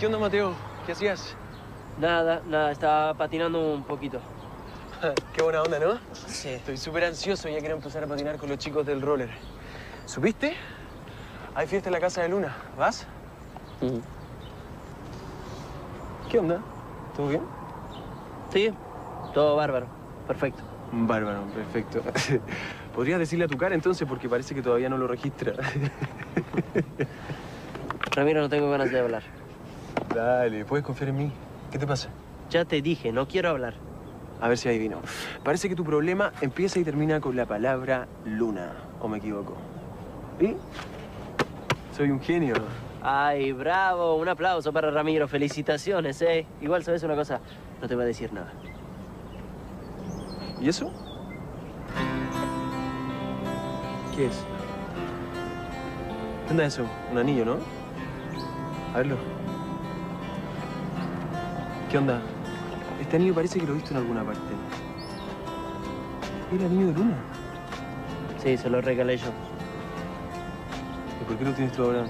¿Qué onda, Mateo? ¿Qué hacías? Nada, estaba patinando un poquito. Qué buena onda, ¿no? Sí. Estoy súper ansioso, ya quiero empezar a patinar con los chicos del roller. ¿Supiste? Hay fiesta en la casa de Luna. ¿Vas? ¿Qué onda? ¿Todo bien? Sí, todo bárbaro. Perfecto. Bárbaro, perfecto. ¿Podrías decirle a tu cara entonces? Porque parece que todavía no lo registra. Ramiro, no tengo ganas de hablar. Dale, puedes confiar en mí. ¿Qué te pasa? Ya te dije, no quiero hablar. A ver si adivino. Parece que tu problema empieza y termina con la palabra Luna. ¿O me equivoco? ¿Y? Soy un genio. Ay, bravo. Un aplauso para Ramiro. Felicitaciones, ¿eh? Igual, ¿sabes una cosa? No te voy a decir nada. ¿Y eso? ¿Qué es? ¿Qué onda eso? Un anillo, ¿no? A verlo. ¿Qué onda? Este anillo parece que lo he visto en alguna parte. ¿Es el anillo de Luna? Sí, se lo regalé yo. ¿Y por qué lo tienes tú ahora?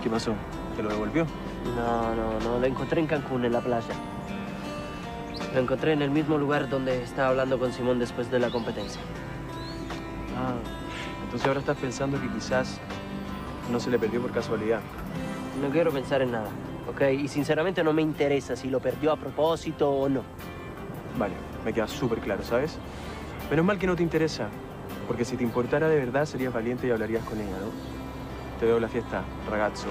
¿Qué pasó? ¿Te lo devolvió? No. Lo encontré en Cancún, en la playa. Lo encontré en el mismo lugar donde estaba hablando con Simón después de la competencia. Ah, entonces ahora estás pensando que quizás no se le perdió por casualidad. No quiero pensar en nada, ¿ok? Y sinceramente no me interesa si lo perdió a propósito o no. Vale, me queda súper claro, ¿sabes? Menos mal que no te interesa, porque si te importara de verdad serías valiente y hablarías con ella, ¿no? Te veo en la fiesta, ragazzo.